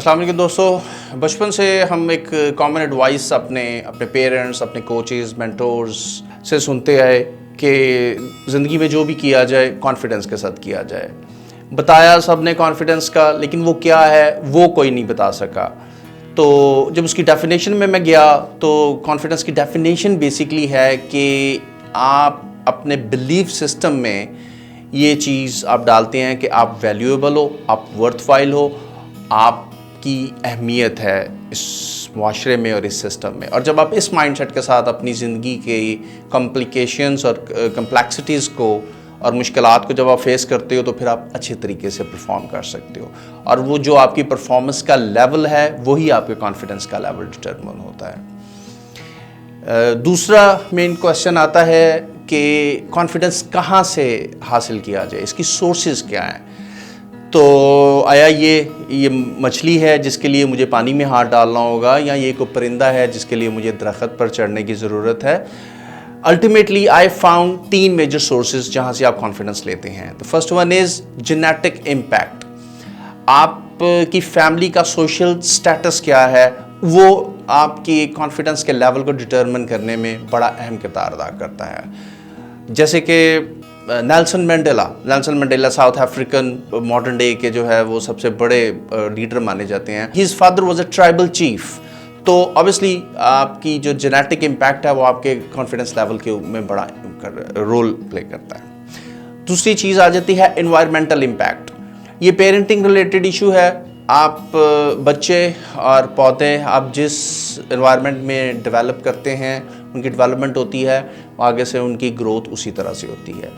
अस्सलाम वालेकुम दोस्तों, बचपन से हम एक कॉमन एडवाइस अपने पेरेंट्स, अपने कोचेस, मेंटोर्स से सुनते आए कि ज़िंदगी में जो भी किया जाए कॉन्फिडेंस के साथ किया जाए। बताया सब ने कॉन्फिडेंस का, लेकिन वो क्या है वो कोई नहीं बता सका। तो जब उसकी डेफिनेशन में मैं गया तो कॉन्फिडेंस की डेफिनेशन बेसिकली है कि आप अपने बिलीफ सिस्टम में ये चीज़ आप डालते हैं कि आप वैल्यूएबल हो, आप वर्थवाइल हो, आपकी अहमियत है इस माशरे में और इस सिस्टम में। और जब आप इस माइंडसेट के साथ अपनी ज़िंदगी के कॉम्प्लिकेशंस और कम्प्लेक्सिटीज़ को और मुश्किलात को जब आप फेस करते हो तो फिर आप अच्छे तरीके से परफॉर्म कर सकते हो। और वो जो आपकी परफॉर्मेंस का लेवल है वही आपके कॉन्फिडेंस का लेवल डिटरमिन होता है। दूसरा मेन क्वेश्चन आता है कि कॉन्फिडेंस कहाँ से हासिल किया जाए, इसकी सोर्सेज क्या हैं। तो आया ये मछली है जिसके लिए मुझे पानी में हाथ डालना होगा, या ये कोई परिंदा है जिसके लिए मुझे दरख्त पर चढ़ने की ज़रूरत है। Ultimately I found 3 major sources जहाँ से आप कॉन्फिडेंस लेते हैं। The first one is genetic impact. आपकी फैमिली का सोशल स्टेटस क्या है वो आपकी कॉन्फिडेंस के लेवल को डिटरमिन करने में बड़ा अहम किरदार अदा करता है। जैसे कि Nelson Mandela south African modern day के जो है वो सबसे बड़े लीडर माने जाते हैं। His father was a tribal chief. तो ऑब्वियसली आपकी जो जेनेटिक इम्पैक्ट है वो आपके कॉन्फिडेंस लेवल के में बड़ा रोल प्ले करता है। दूसरी चीज़ आ जाती है एनवायरमेंटल इम्पैक्ट। ये पेरेंटिंग रिलेटेड इशू है। आप बच्चे और पौधे आप जिस एनवायरनमेंट में डेवलप करते हैं उनकी डेवलपमेंट होती है, आगे से उनकी ग्रोथ उसी तरह से होती है।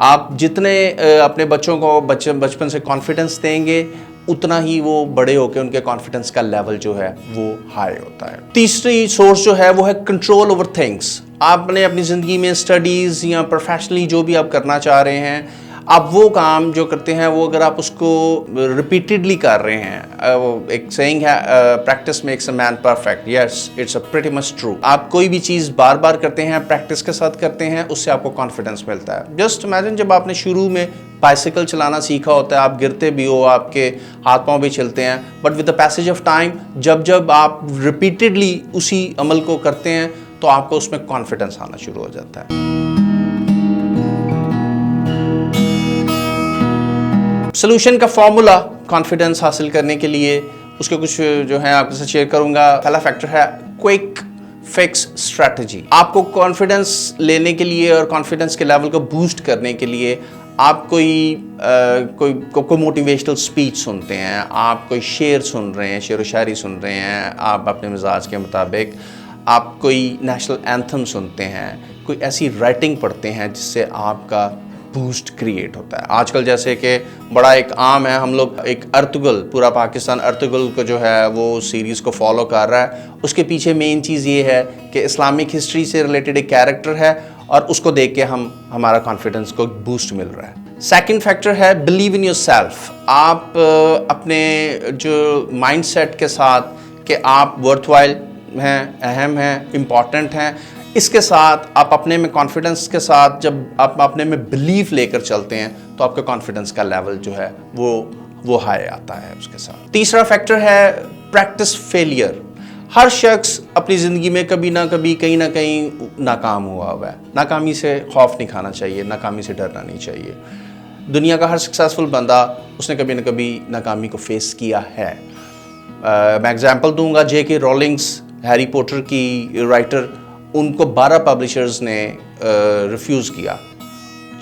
आप जितने अपने बच्चों को बचपन से कॉन्फिडेंस देंगे उतना ही वो बड़े होकर उनके कॉन्फिडेंस का लेवल जो है वो हाई होता है। तीसरी सोर्स जो है वो है कंट्रोल ओवर थिंग्स। आपने अपनी ज़िंदगी में स्टडीज़ या प्रोफेशनली जो भी आप करना चाह रहे हैं, आप वो काम जो करते हैं वो अगर आप उसको रिपीटेडली कर रहे हैं, एक सेइंग है practice makes a man perfect. Yes, it's a pretty much true. आप कोई भी चीज़ बार बार करते हैं, प्रैक्टिस के साथ करते हैं, उससे आपको कॉन्फिडेंस मिलता है। जस्ट इमेजिन जब आपने शुरू में बाइसिकल चलाना सीखा होता है, आप गिरते भी हो, आपके हाथ पांव भी चलते हैं, but with the passage of time जब आप रिपीटेडली उसी अमल को करते हैं तो आपको उसमें कॉन्फिडेंस आना शुरू हो जाता है। सोल्यूशन का फॉर्मूला कॉन्फिडेंस हासिल करने के लिए उसके कुछ जो है आपके साथ शेयर करूंगा। पहला फैक्टर है क्विक फिक्स स्ट्रैटेजी। आपको कॉन्फिडेंस लेने के लिए और कॉन्फिडेंस के लेवल को बूस्ट करने के लिए आप कोई मोटिवेशनल स्पीच सुनते हैं, आप कोई शेर सुन रहे हैं, शेर व शायरी सुन रहे हैं, आप अपने मिजाज के मुताबिक आप कोई नेशनल एंथम सुनते हैं, कोई ऐसी राइटिंग पढ़ते हैं जिससे आपका बूस्ट क्रिएट होता है। आजकल जैसे कि बड़ा एक आम है, हम लोग एक अर्तुगल, पूरा पाकिस्तान अर्तुगल को जो है वो सीरीज़ को फॉलो कर रहा है। उसके पीछे मेन चीज़ ये है कि इस्लामिक हिस्ट्री से रिलेटेड एक कैरेक्टर है और उसको देख के हमारा कॉन्फिडेंस को बूस्ट मिल रहा है। सेकंड फैक्टर है बिलीव इन योरसेल्फ। आप अपने जो माइंडसेट के साथ कि आप वर्थवाइल हैं, अहम हैं, इम्पॉर्टेंट हैं, इसके साथ आप अपने में कॉन्फिडेंस के साथ जब आप अपने में बिलीफ लेकर चलते हैं तो आपका कॉन्फिडेंस का लेवल जो है वो हाई आता है उसके साथ। तीसरा फैक्टर है प्रैक्टिस फेलियर। हर शख्स अपनी ज़िंदगी में कभी ना कभी कहीं ना कहीं नाकाम हुआ है। नाकामी से खौफ नहीं खाना चाहिए, नाकामी से डरना नहीं चाहिए। दुनिया का हर सक्सेसफुल बंदा उसने कभी ना कभी नाकामी को फेस किया है। मैं एग्जांपल दूंगा, J.K. रोलिंग्स, हैरी पॉटर की राइटर, उनको 12 पब्लिशर्स ने रिफ्यूज़ किया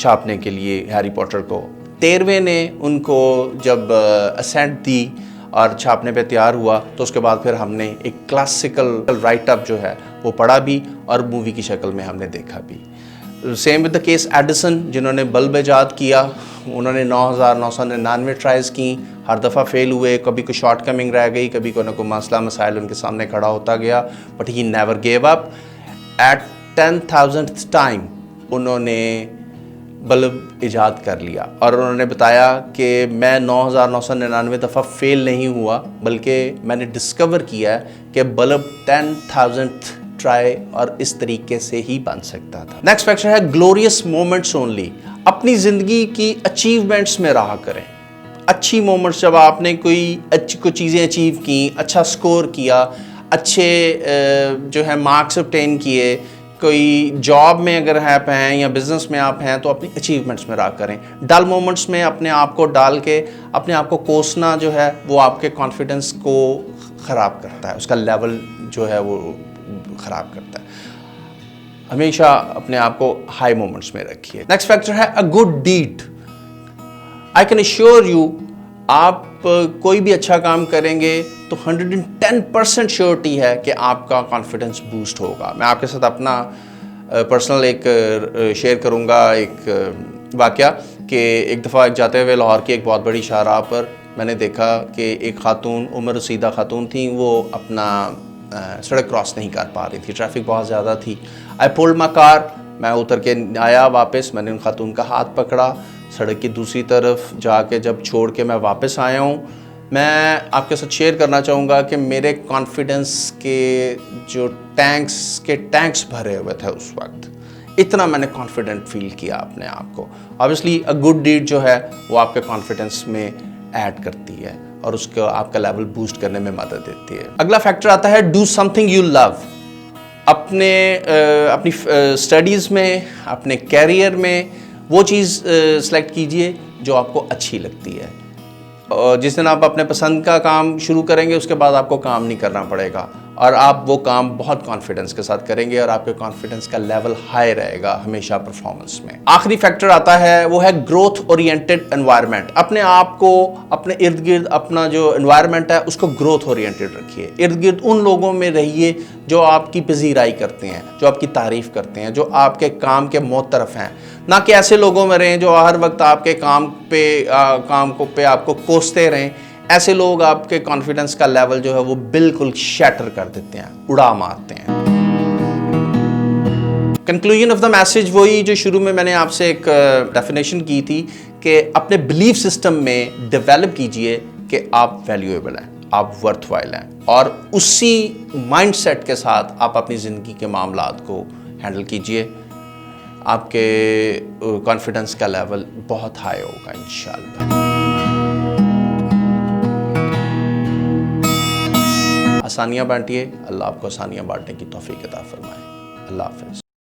छापने के लिए हैरी पॉटर को। 13वें ने उनको जब असेंट दी और छापने पे तैयार हुआ तो उसके बाद फिर हमने एक क्लासिकल राइटअप जो है वो पढ़ा भी और मूवी की शक्ल में हमने देखा भी। Same with the case Edison, जिन्होंने बल्ब ईजाद किया, उन्होंने 9999 ट्राइज़ की, हर दफ़ा फेल हुए, कभी कोई शॉर्ट कमिंग रह गई, कभी कोई ना कोई मसला मसाइल उनके सामने खड़ा होता गया, but he never gave up. At 10,000th time उन्होंने बल्ब ईजाद कर लिया और उन्होंने बताया कि मैं 9,999 दफ़ा फेल नहीं हुआ, बल्कि मैंने डिस्कवर किया है कि बल्ब 10,000th ट्राई और इस तरीके से ही बन सकता था। नेक्स्ट फैक्टर है ग्लोरियस मोमेंट्स ओनली। अपनी ज़िंदगी की अचीवमेंट्स में रहा करें। اچھی مومنٹس جب آپ نے کوئی چیزیں اچیو کی، اچھا سکور کیا، اچھے جو ہے مارکس obtain کیے، کوئی جاب میں اگر آپ ہیں یا بزنس میں آپ ہیں تو اپنی اچیومنٹس میں راہ کریں. ڈل مومنٹس میں اپنے آپ کو ڈال کے اپنے آپ کو کوسنا جو ہے وہ آپ کے کانفیڈنس کو خراب کرتا ہے، اس کا لیول جو ہے وہ خراب کرتا ہے. ہمیشہ اپنے آپ کو ہائی مومنٹس میں رکھیے. نیکسٹ فیکٹر ہے a good deed. I can assure you, آپ کوئی بھی اچھا کام کریں گے تو 110% شیورٹی ہے کہ آپ کا کانفیڈنس بوسٹ ہوگا. میں آپ کے ساتھ اپنا پرسنل ایک شیئر کروں گا ایک واقعہ کہ ایک دفعہ جاتے ہوئے لاہور کی ایک بہت بڑی شاہراہ پر میں نے دیکھا کہ ایک خاتون، عمر رسیدہ خاتون تھیں، وہ اپنا سڑک کراس نہیں کر پا رہی تھی، ٹریفک بہت زیادہ تھی. آئی پولڈ مائی کار، میں اتر کے آیا واپس، میں نے ان خاتون کا ہاتھ پکڑا، سڑک کی دوسری طرف جا کے جب چھوڑ کے میں واپس آیا ہوں، میں آپ کے ساتھ شیئر کرنا چاہوں گا کہ میرے کانفیڈنس کے جو ٹینکس بھرے ہوئے تھے اس وقت، اتنا میں نے کانفیڈنٹ فیل کیا اپنے آپ کو. آبویسلی اے گڈ ڈیڈ جو ہے وہ آپ کے کانفیڈنس میں ایڈ کرتی ہے اور اس کو آپ کا لیول بوسٹ کرنے میں مدد دیتی ہے. اگلا فیکٹر آتا ہے do something you love. اپنی اسٹڈیز میں، اپنے کیریئر میں وہ چیز سلیکٹ کیجئے جو آپ کو اچھی لگتی ہے. جس دن آپ اپنے پسند کا کام شروع کریں گے اس کے بعد آپ کو کام نہیں کرنا پڑے گا اور آپ وہ کام بہت کانفیڈنس کے ساتھ کریں گے اور آپ کے کانفیڈنس کا لیول ہائی رہے گا ہمیشہ پرفارمنس میں. آخری فیکٹر آتا ہے وہ ہے گروتھ اورینٹڈ انوائرمنٹ. اپنے آپ کو، اپنے ارد گرد اپنا جو انوائرمنٹ ہے اس کو گروتھ اورینٹڈ رکھیے. ارد گرد ان لوگوں میں رہیے جو آپ کی پذیرائی کرتے ہیں، جو آپ کی تعریف کرتے ہیں، جو آپ کے کام کے معترف ہیں. نہ کہ ایسے لوگوں میں رہیں جو ہر وقت آپ کے کام پہ آپ کو کوستے رہیں. ایسے لوگ آپ کے کانفیڈنس کا لیول جو ہے وہ بالکل شیٹر کر دیتے ہیں، اڑا مارتے ہیں. کنکلوژن آف دا میسج وہی جو شروع میں نے آپ سے ایک ڈیفینیشن کی تھی کہ اپنے بلیف سسٹم میں ڈیولپ کیجئے کہ آپ ویلیویبل ہیں، آپ ورتھ وائل ہیں، اور اسی مائنڈ سیٹ کے ساتھ آپ اپنی زندگی کے معاملات کو ہینڈل کیجئے. آپ کے کانفیڈنس کا لیول بہت ہائی ہوگا انشاءاللہ. آسانیاں بانٹیے، اللہ آپ کو آسانیاں بانٹنے کی توفیق عطا فرمائے. اللہ حافظ.